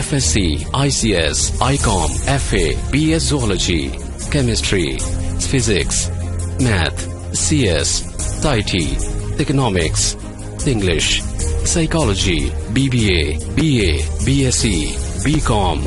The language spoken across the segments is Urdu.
FSC, ICS, ICOM, FA, BS Zoology, Chemistry, Physics, Math, CS, IT, Economics, English, Psychology, BBA, BA, BSc, BCom।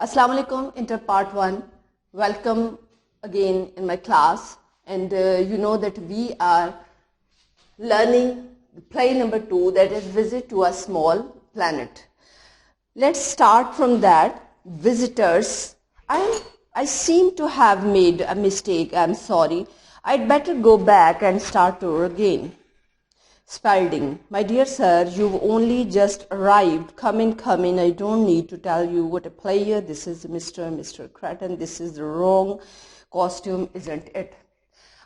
Assalamu alaikum, inter part 1. Welcome again in my class, and you know that we are learning play number 2, that is visit to a small planet. Let's start from that. Visitors. I seem to have made a mistake. I'm sorry. I'd better go back and start over again. Spalding. My dear sir, you've only just arrived. Come in. I don't need to tell you what a player. This is Mr. Creighton. This is the wrong costume, isn't it?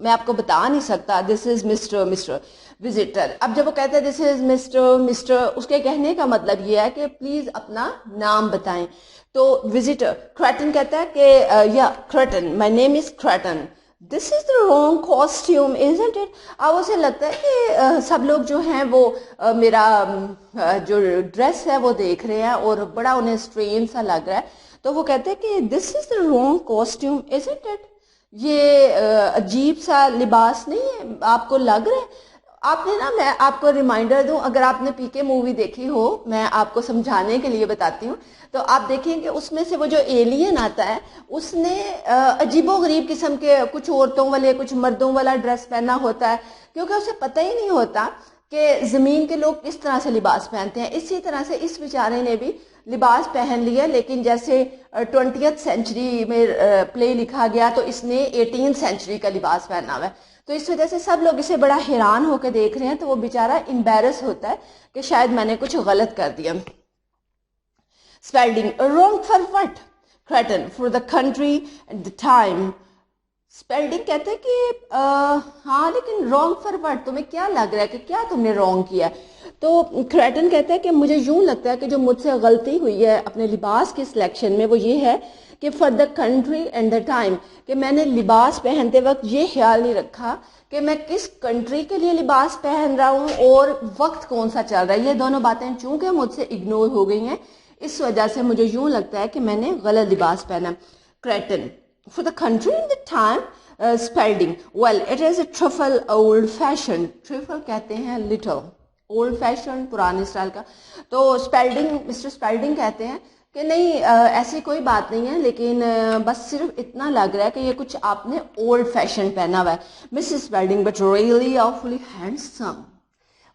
میں آپ کو بتا نہیں سکتا دس از مسٹر وزٹر. اب جب وہ کہتے ہیں دس از مسٹر اس کے کہنے کا مطلب یہ ہے کہ پلیز اپنا نام بتائیں. تو وزٹر کریٹن کہتا ہے کہ یا creating my name is creating. This is the wrong costume isn't it. اب اسے لگتا ہے کہ سب لوگ جو ہیں وہ میرا جو ڈریس ہے وہ دیکھ رہے ہیں اور بڑا انہیں اسٹرین سا لگ رہا ہے. تو وہ کہتے ہیں کہ this is the wrong costume isn't it. یہ عجیب سا لباس نہیں ہے آپ کو لگ رہا ہے. آپ نے نا میں آپ کو ریمائنڈر دوں, اگر آپ نے پی کے مووی دیکھی ہو, میں آپ کو سمجھانے کے لیے بتاتی ہوں, تو آپ دیکھیں کہ اس میں سے وہ جو ایلین آتا ہے اس نے عجیب و غریب قسم کے کچھ عورتوں والے کچھ مردوں والا ڈریس پہنا ہوتا ہے, کیونکہ اسے پتہ ہی نہیں ہوتا کہ زمین کے لوگ کس طرح سے لباس پہنتے ہیں. اسی طرح سے اس بیچارے نے بھی لباس پہن لیا, لیکن جیسے 20th سینچری میں پلے لکھا گیا تو اس نے 18th سینچری کا لباس پہنا ہوا ہے. تو اس وجہ سے سب لوگ اسے بڑا حیران ہو کے دیکھ رہے ہیں, تو وہ بیچارہ امبیرس ہوتا ہے کہ شاید میں نے کچھ غلط کر دیا. Spelding wrong for what Kreton for the country and the time. Spelding کہتے ہیں کہ ہاں لیکن رانگ فار وٹ, تمہیں کیا لگ رہا ہے کہ کیا تم نے رانگ کیا. تو کریٹن کہتا ہے کہ مجھے یوں لگتا ہے کہ جو مجھ سے غلطی ہوئی ہے اپنے لباس کی سلیکشن میں وہ یہ ہے کہ for the country and the time, کہ میں نے لباس پہنتے وقت یہ خیال نہیں رکھا کہ میں کس کنٹری کے لیے لباس پہن رہا ہوں اور وقت کون سا چل رہا ہے. یہ دونوں باتیں چونکہ مجھ سے اگنور ہو گئی ہیں, اس وجہ سے مجھے یوں لگتا ہے کہ میں نے غلط لباس پہنا. Kreton for the country and the time. Spelding well it is a trifle old fashion. Trifle کہتے ہیں لٹل, اولڈ فیشن پرانے اسٹائل کا. تو اسپیلڈنگ مسٹر اسپیلڈنگ کہتے ہیں کہ نہیں ایسی کوئی بات نہیں ہے, لیکن بس صرف اتنا لگ رہا ہے کہ یہ کچھ آپ نے اولڈ فیشن پہنا ہوا ہے. Mrs Spelding but really awfully handsome.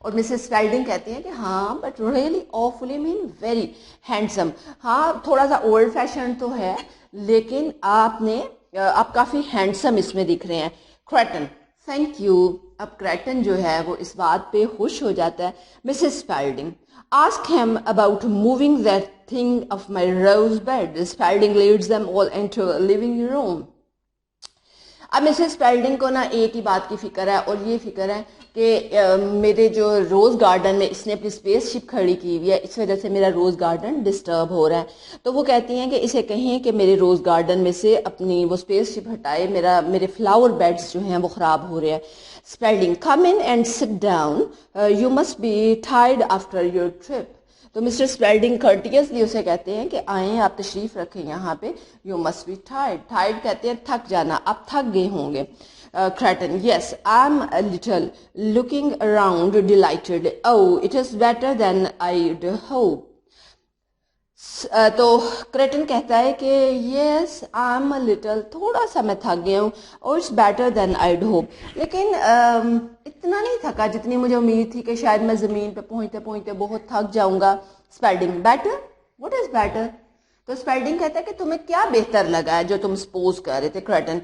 اور مسز اسپیلڈنگ کہتی ہیں کہ ہاں but really awfully man very handsome. ہاں تھوڑا سا اولڈ فیشن تو ہے لیکن آپ کافی ہینڈسم اس میں دکھ رہے ہیں. Creating thank you. اب کریٹن جو ہے وہ اس بات پہ خوش ہو جاتا ہے. Mrs Spelding ask him about moving that thing of my rose bed. Spalding leads them all into a living room. اب مسز اسپیلڈنگ کو نا ایک ہی بات کی فکر ہے, اور یہ فکر ہے کہ میرے جو روز گارڈن میں اس نے اپنی اسپیس شپ کھڑی کی ہوئی ہے, اس وجہ سے میرا روز گارڈن ڈسٹرب ہو رہا ہے. تو وہ کہتی ہیں کہ اسے کہیں کہ میرے روز گارڈن میں سے اپنی وہ اسپیس شپ ہٹائے, میرے فلاور بیڈز جو ہیں وہ خراب ہو رہے ہیں. اسپیلڈنگ come in and sit down. You must be tired after your trip. تو مسٹر اسپیلڈنگ courteously اسے کہتے ہیں کہ آئیں آپ تشریف رکھیں یہاں پہ. You must be tired. Tired کہتے ہیں تھک جانا, آپ تھک گئے ہوں گے. Creighton, yes, I'm a little looking around delighted. Oh, it is better than I'd hope. تو کریٹن کہتا ہے کہ یس آئی ایم اے لٹل, تھوڑا سا میں تھک گیا ہوں, اور it's better than I'd hope, لیکن اتنا نہیں تھکا جتنی مجھے امید تھی کہ شاید میں زمین پہ پہنچتے پہنچتے بہت تھک جاؤں گا. اسپیلڈنگ بیٹر, واٹ از بیٹر. تو اسپیلڈنگ کہتا ہے کہ تمہیں کیا بہتر لگا ہے جو تم سپوز کر رہے تھے. Creating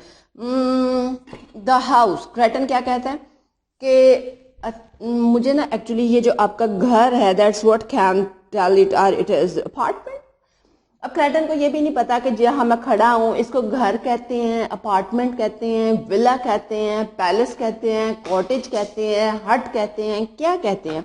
the house. کریٹن کیا کہتا ہے کہ مجھے نا ایکچولی یہ جو آپ کا گھر ہے that's what can tell it اور اٹ از اپارٹمنٹ. اب کریٹن کو یہ بھی نہیں پتا کہ جہاں میں کھڑا ہوں اس کو گھر کہتے ہیں, اپارٹمنٹ کہتے ہیں, ولا کہتے ہیں, پیلس کہتے ہیں, کاٹیج کہتے ہیں, ہٹ کہتے ہیں, کیا کہتے ہیں.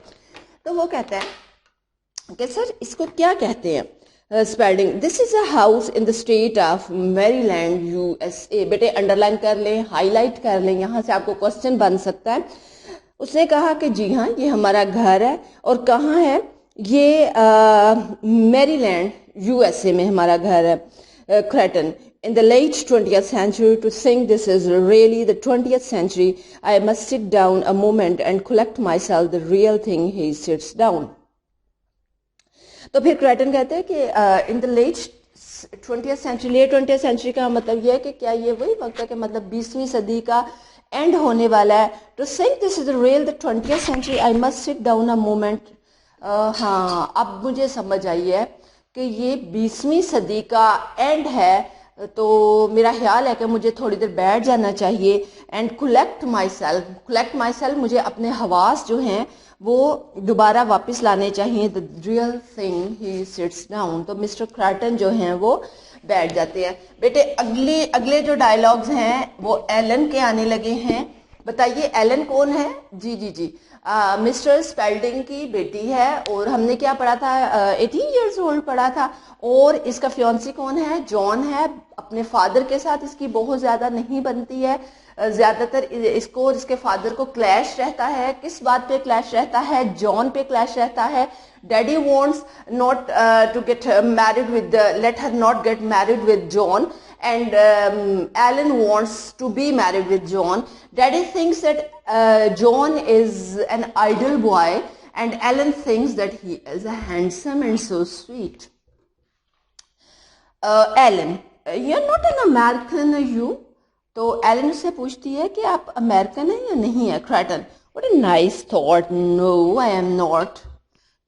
تو وہ کہتا ہے کہ سر اس کو کیا کہتے ہیں. Spelding this is a house in the state of Maryland U S A. بیٹے انڈر لائن کر لیں, ہائی لائٹ کر لیں, یہاں سے آپ کو کوشچن بن سکتا ہے. اس نے کہا کہ جی ہاں یہ ہمارا گھر ہے, اور کہاں ہے یہ میری لینڈ یو ایس اے میں ہمارا گھر ہے. Creating in the late 20th century, to think this is really the 20th century, I must sit down a moment and collect myself the real thing. He sits down. تو پھر کریٹن کہتے ہیں کہ in the late 20th century, late 20th century کا مطلب یہ ہے کہ کیا یہ وہی وقت ہے کہ مطلب 20ویں صدی کا اینڈ ہونے والا ہے. To think this is the real the 20th century, I must sit down a moment. ہاں اب مجھے سمجھ آئی ہے کہ یہ 20ویں صدی کا اینڈ ہے, تو میرا خیال ہے کہ مجھے تھوڑی دیر بیٹھ جانا چاہیے. اینڈ کلیکٹ مائی سیلف, مجھے اپنے حواس جو ہیں وہ دوبارہ واپس لانے چاہیے. The real thing he sits down. تو مسٹر کریٹن جو ہیں وہ بیٹھ جاتے ہیں. بیٹے اگلے جو ڈائلاگز ہیں وہ ایلن کے آنے لگے ہیں. بتائیے ایلن کون ہے؟ جی مسٹر اسپیلڈنگ کی بیٹی ہے, اور ہم نے کیا پڑھا تھا, 18 ایئرز اولڈ پڑھا تھا. اور اس کا فیونسی کون ہے؟ جان ہے. اپنے فادر کے ساتھ اس کی بہت زیادہ نہیں بنتی ہے, زیادہ تر اس کو اور اس کے فادر کو کلیش رہتا ہے. کس بات پہ کلیش رہتا ہے؟ جان پہ کلیش رہتا ہے. Daddy wants not to get married with, let her not get married with John, and Alan wants to be married with John. Daddy thinks that John is an idle boy, and Alan thinks that he is a handsome and so sweet. Alan, you're not an American, are you? تو ایلن اس سے پوچھتی ہے کہ آپ امریکن ہیں یا نہیں ہے. Creating, what a nice thought. No, I am not.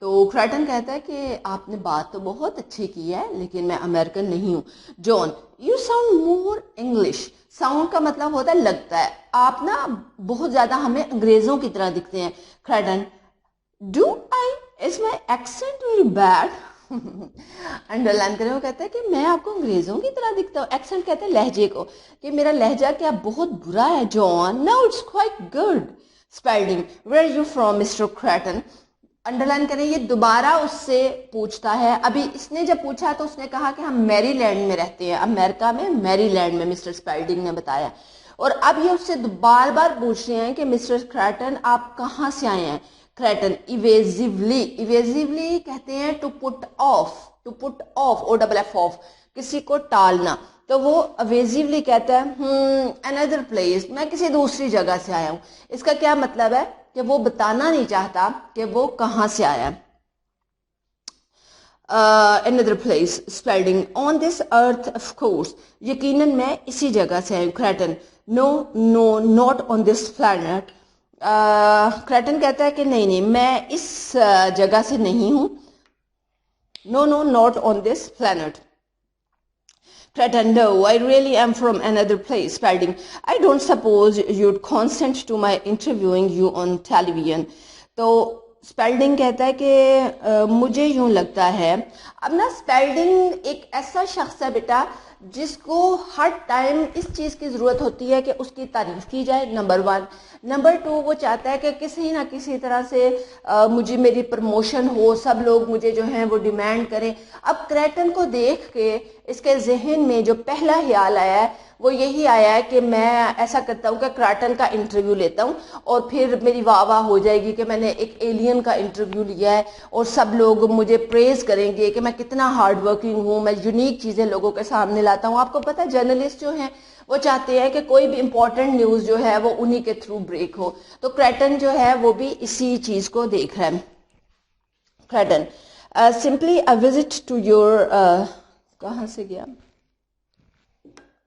تو کریٹن کہتا ہے کہ آپ نے بات تو بہت اچھی کی ہے لیکن میں امریکن نہیں ہوں. John, you sound more English. Sound کا مطلب ہوتا ہے لگتا ہے, آپ نا بہت زیادہ ہمیں انگریزوں کی طرح دکھتے ہیں. Creating, do I, is my accent very bad? Under line کرے, وہ کہتا ہے کہ میں آپ کو انگریزوں کی طرح دکھتا ہوں. ایکسنٹ کہتے ہیں لہجے کو, کہ میرا لہجہ کیا بہت برا ہے. John, no it's quite good. Spelding, where are you from Mr Kreton? Underline کریں, یہ دوبارہ اس سے پوچھتا ہے. ابھی اس نے جب پوچھا تو اس نے کہا کہ ہم میری لینڈ میں رہتے ہیں, امریکہ میں میری لینڈ میں, مسٹر اسپیلڈنگ نے بتایا. اور اب یہ اس سے بار بار پوچھ رہے ہیں کہ مسٹر کریٹن آپ کہاں سے آئے ہیں. کریٹن ایویزیولی کہتے ہیں to put off, o double f off, کسی کو ٹالنا. تو وہ ایویزیولی کہتا ہے another place, میں کسی دوسری جگہ سے آیا ہوں. اس کا کیا مطلب ہے کہ وہ بتانا نہیں چاہتا کہ وہ کہاں سے آیا. another place, spelling on this earth of course, یقیناً میں اسی جگہ سے آیا ہوں. Creating, no not on this planet. Creating کہتا ہے کہ نہیں میں اس جگہ سے نہیں ہوں. no not on this planet. Creighton, no, I really am from another place. Spalding, I don't suppose you'd consent to my interviewing you on television. تو اسپیلڈنگ کہتا ہے کہ مجھے یوں لگتا ہے. اب نا اسپیلڈنگ ایک ایسا شخص ہے بیٹا جس کو ہر ٹائم اس چیز کی ضرورت ہوتی ہے کہ اس کی تعریف کی جائے, نمبر 1. نمبر 2, وہ چاہتا ہے کہ کسی نہ کسی طرح سے مجھے میری پروموشن ہو, سب لوگ مجھے جو ہیں وہ ڈیمانڈ کریں. اب کریٹن کو دیکھ کے اس کے ذہن میں جو پہلا خیال آیا ہے وہ یہی آیا ہے کہ میں ایسا کرتا ہوں کہ کریٹن کا انٹرویو لیتا ہوں اور پھر میری واہ ہو جائے گی کہ میں نے ایک ایلین کا انٹرویو لیا ہے اور سب لوگ مجھے پریز کریں گے کہ میں کتنا ہارڈ ورکنگ ہوں, میں یونیک چیزیں لوگوں کے سامنے لاتا ہوں. آپ کو پتہ ہے جرنلسٹ جو ہیں وہ چاہتے ہیں کہ کوئی بھی امپورٹنٹ نیوز جو ہے وہ انہی کے تھرو بریک ہو. تو کریٹن جو ہے وہ بھی اسی چیز کو دیکھ رہا ہے. Creating, simply a visit to your کہاں سے گیا,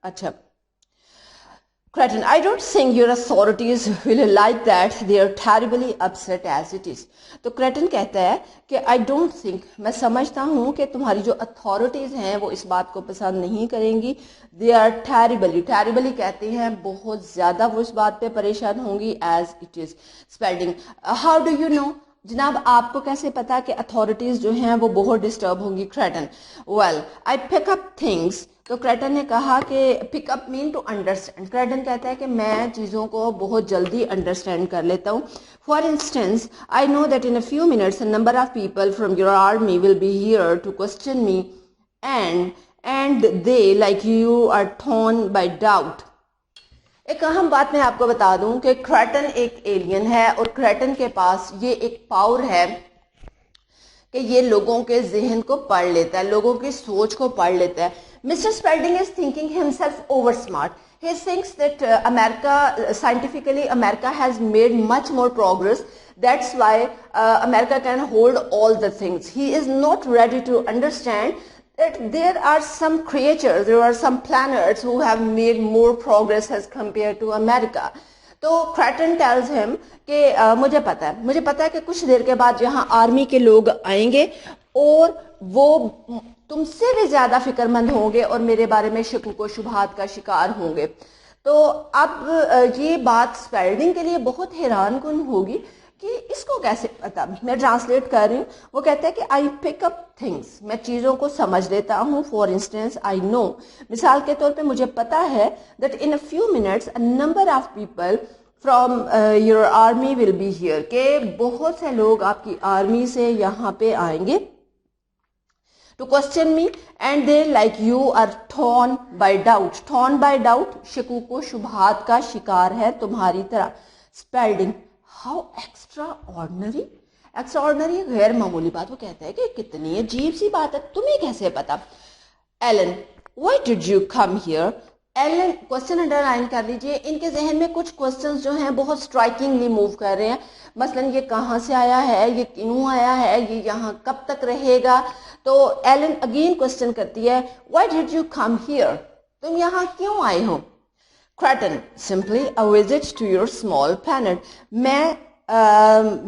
اچھا. Creighton, I don't think your authorities will like that. They are terribly upset as it is. تو کریٹن کہتا ہے کہ I don't think, میں سمجھتا ہوں کہ تمہاری جو اتھارٹیز ہیں وہ اس بات کو پسند نہیں کریں گی. They are terribly کہتے ہیں بہت زیادہ وہ اس بات پہ پریشان ہوں گی. As it is. Spelling, how do you know? جناب آپ کو کیسے پتا کہ اتھارٹیز جو ہیں وہ بہت ڈسٹرب ہوں گی. Creating, well, I pick up things. تو کریٹن نے کہا کہ پک اپ مین ٹو انڈرسٹینڈ. کریٹن کہتا ہے کہ میں چیزوں کو بہت جلدی انڈرسٹینڈ کر لیتا ہوں. For instance, I know that in a few minutes a number of people from your army will be here to question me and they like you are torn by doubt. ایک اہم بات میں آپ کو بتا دوں کہ کریٹن ایک ایلین ہے اور کریٹن کے پاس یہ ایک پاور ہے کہ یہ لوگوں کے ذہن کو پڑھ لیتا ہے, لوگوں کی سوچ کو پڑھ لیتا ہے. Mr. Spalding is thinking himself over smart. He thinks that scientifically America has made much more progress. That's why America can hold all the things. He is not ready to understand that there are some creatures, there are some planets who have made more progress as compared to America. تو کریٹن ٹیلز ہم کہ مجھے پتا ہے کہ کچھ دیر کے بعد یہاں آرمی کے لوگ آئیں گے اور وہ تم سے بھی زیادہ فکر مند ہوں گے اور میرے بارے میں شکوک و شبہات کا شکار ہوں گے. تو اب یہ بات اسپیلڈنگ کے لیے بہت حیران کن ہوگی کہ اس کو کیسے پتا. میں ٹرانسلیٹ کر رہی ہوں. وہ کہتا ہے کہ آئی پک اپ تھنگس, میں چیزوں کو سمجھ لیتا ہوں. فار انسٹنس آئی نو, مثال کے طور پہ مجھے پتا ہے that in a few minutes a number of people from your army will be here, کہ بہت سے لوگ آپ کی آرمی سے یہاں پہ آئیں گے to question me and they like you are torn by doubt. torn by doubt شکوک و شبہات کا شکار ہے تمہاری طرح. spelling how extraordinary, extraordinary غیر معمولی بات. وہ کہتا ہے کہ کتنی عجیب سی بات ہے, تمہیں کیسے پتا. Ellen, why did you come here? Alan, question underline کر لیجئے. ان کے ذہن میں کچھ کوشچنز جو ہیں بہت اسٹرائکنگلی موو کر رہے ہیں. مثلا یہ کہاں سے آیا ہے, یہ کیوں آیا ہے, یہ یہاں کب تک رہے گا. تو ایلن اگین کوشچن کرتی ہے, why did you come here? تم یہاں کیوں آئے ہو. Creighton, simply a visit to your small planet. میں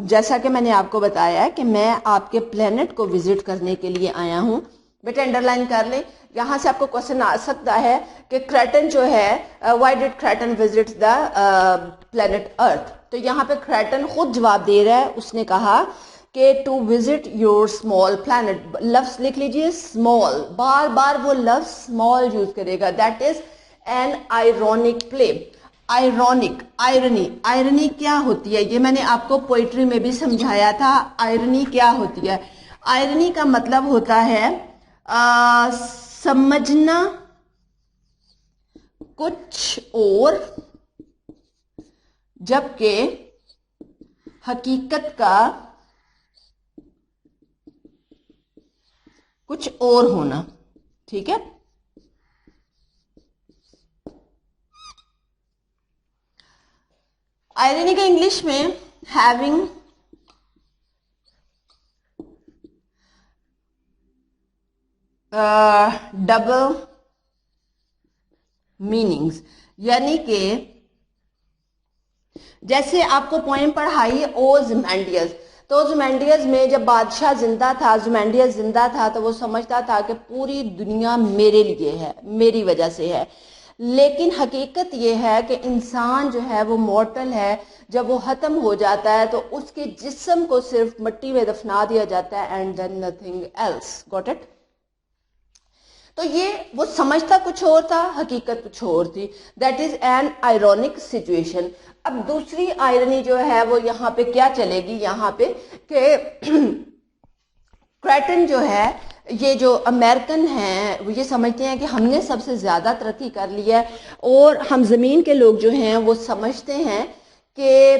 جیسا کہ میں نے آپ کو بتایا ہے کہ میں آپ کے پلینٹ کو وزٹ کرنے کے لیے آیا ہوں. بیٹا انڈر لائن کر لیں. یہاں سے آپ کو کوشچن آ سکتا ہے کہ کریٹن جو ہے why did Kreton visit the planet earth. تو یہاں پہ کریٹن خود جواب دے رہا ہے. اس نے کہا کہ to visit your small planet. لفظ لکھ لیجیے اسمال, بار بار وہ لفظ اسمال یوز کرے گا. That is an ironic play. Ironic, irony, irony کیا ہوتی ہے یہ میں نے آپ کو پوئٹری میں بھی سمجھایا تھا. آئرنی کیا ہوتی ہے. آئرنی کا مطلب ہوتا ہے سمجھنا کچھ اور جبکہ حقیقت کا کچھ اور ہونا. ٹھیک ہے. آئرنی کا انگلش میں ہیونگ ڈبل میننگز, یعنی کہ جیسے آپ کو پوئم پڑھائی اوزمینڈیس. تو اوزمینڈیس میں جب بادشاہ زندہ تھا, اوزمینڈیس زندہ تھا, تو وہ سمجھتا تھا کہ پوری دنیا میرے لیے ہے, میری وجہ سے ہے. لیکن حقیقت یہ ہے کہ انسان جو ہے وہ مورٹل ہے. جب وہ ختم ہو جاتا ہے تو اس کے جسم کو صرف مٹی میں دفنا دیا جاتا ہے and then nothing else. Got it. تو یہ وہ سمجھتا کچھ اور تھا, حقیقت کچھ اور تھی. That is an ironic situation. اب دوسری آئرنی جو ہے وہ یہاں پہ کیا چلے گی یہاں پہ کہ کریٹن جو ہے, یہ جو امریکن ہیں وہ یہ سمجھتے ہیں کہ ہم نے سب سے زیادہ ترقی کر لی ہے, اور ہم زمین کے لوگ جو ہیں وہ سمجھتے ہیں کہ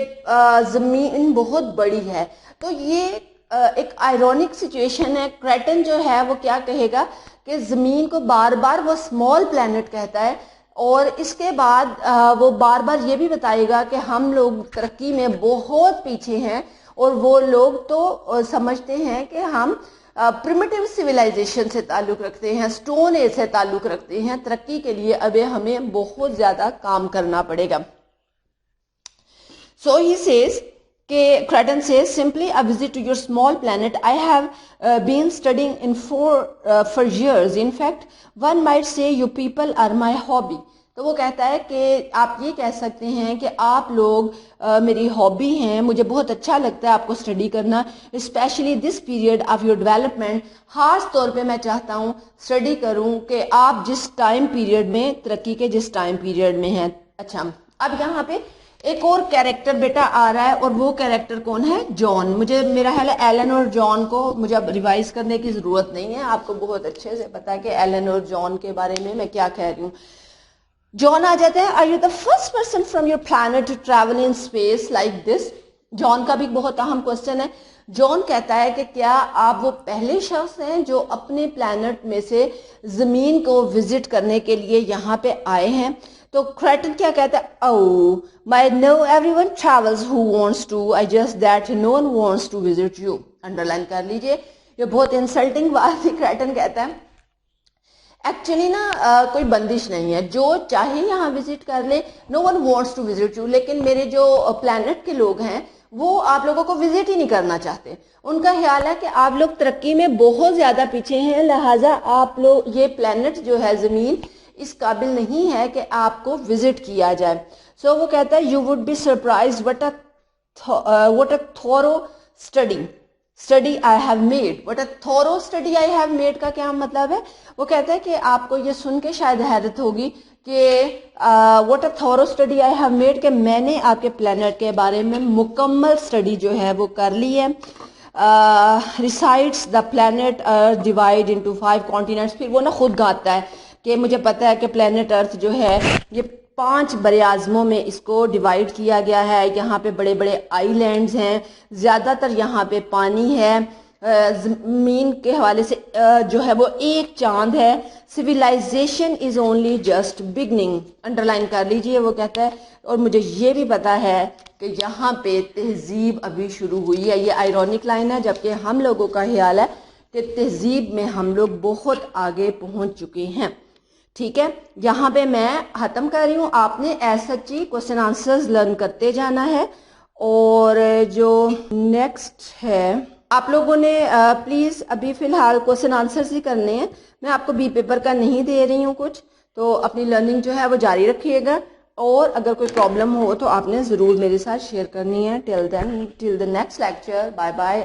زمین بہت بڑی ہے. تو یہ ایک آئرونک سچویشن ہے. کریٹن جو ہے وہ کیا کہے گا کہ زمین کو بار بار وہ اسمال پلینٹ کہتا ہے, اور اس کے بعد وہ بار بار یہ بھی بتائے گا کہ ہم لوگ ترقی میں بہت پیچھے ہیں, اور وہ لوگ تو سمجھتے ہیں کہ ہم پریمیٹیو سویلائزیشن سے تعلق رکھتے ہیں, اسٹون ایج سے تعلق رکھتے ہیں. ترقی کے لیے ابھی ہمیں بہت زیادہ کام کرنا پڑے گا. So he says کہ Creighton says simply a visit to your small planet. I have been studying in for years. In fact, one might say you people are my hobby. تو وہ کہتا ہے کہ آپ یہ کہہ سکتے ہیں کہ آپ لوگ میری ہابی ہیں, مجھے بہت اچھا لگتا ہے آپ کو اسٹڈی کرنا. Especially this period of your development, خاص طور پہ میں چاہتا ہوں اسٹڈی کروں کہ آپ جس ٹائم پیریڈ میں, ترقی کے جس ٹائم پیریڈ میں ہیں. اچھا, اب یہاں پہ ایک اور کیریکٹر بیٹا آ رہا ہے, اور وہ کیریکٹر کون ہے؟ جان. مجھے میرا خیال ہے ایلن اور جان کو مجھے اب ریوائز کرنے کی ضرورت نہیں ہے, آپ کو بہت اچھے سے پتا ہے کہ ایلن اور جان کے بارے میں کیا کہہ رہی ہوں. جان آ جاتا ہے. Are you the first person from your planet to travel in space like this. John کا بھی بہت اہم کوشچن ہے. جان کہتا ہے کہ کیا آپ وہ پہلے شخص ہیں جو اپنے پلانٹ میں سے زمین کو وزٹ کرنے کے لیے یہاں پہ آئے ہیں. تو کریٹن کیا کہتا ہے؟ Oh my no every one travels who wants to, I just that no one wants to visit you. Underline کر لیجیے, یہ بہت انسلٹنگ بات ہے. کریٹن کہتا ہے ایکچولی نا کوئی بندش نہیں ہے, جو چاہے یہاں وزٹ کر لے, no one wants to visit you. لیکن میرے جو پلانٹ کے لوگ ہیں وہ آپ لوگوں کو وزٹ ہی نہیں کرنا چاہتے. ان کا خیال ہے کہ آپ لوگ ترقی میں بہت زیادہ پیچھے ہیں, لہٰذا آپ لوگ, یہ پلانٹ جو ہے زمین, اس قابل نہیں ہے کہ آپ کو وزٹ کیا جائے. سو وہ کہتا ہے you would be surprised what a what a thorough study I have made. What a thorough study I have made کا کیا مطلب ہے؟ وہ کہتا ہے کہ آپ کو یہ سن کے شاید حیرت ہوگی کہ what a thorough study I have made کہ میں نے آپ کے پلانٹ کے بارے میں مکمل اسٹڈی جو ہے وہ کر لی ہے. recites the planet earth divide into 5 continents. پھر وہ نا خود گاتا ہے کہ مجھے پتہ ہے کہ پلانٹ ارتھ جو ہے یہ 5 بر اعظموں میں اس کو ڈیوائڈ کیا گیا ہے. یہاں پہ بڑے بڑے آئی لینڈز ہیں, زیادہ تر یہاں پہ پانی ہے, زمین کے حوالے سے جو ہے وہ ایک چاند ہے. civilization is only just beginning. Under line کر لیجئے. وہ کہتا ہے اور مجھے یہ بھی پتا ہے کہ یہاں پہ تہذیب ابھی شروع ہوئی ہے. یہ آئرونک لائن ہے, جبکہ ہم لوگوں کا خیال ہے کہ تہذیب میں ہم لوگ بہت آگے پہنچ چکے ہیں. ٹھیک ہے, یہاں پہ میں ختم کر رہی ہوں. آپ نے ایز سچ ہی کوسچن آنسرز لرن کرتے جانا ہے. اور جو نیکسٹ ہے آپ لوگوں نے پلیز ابھی فی الحال کوسچن آنسرز ہی کرنے ہیں. میں آپ کو بی پیپر کا نہیں دے رہی ہوں کچھ, تو اپنی لرننگ جو ہے وہ جاری رکھیے گا. اور اگر کوئی پرابلم ہو تو آپ نے ضرور میرے ساتھ شیئر کرنی ہے. Till the next lecture, bye bye.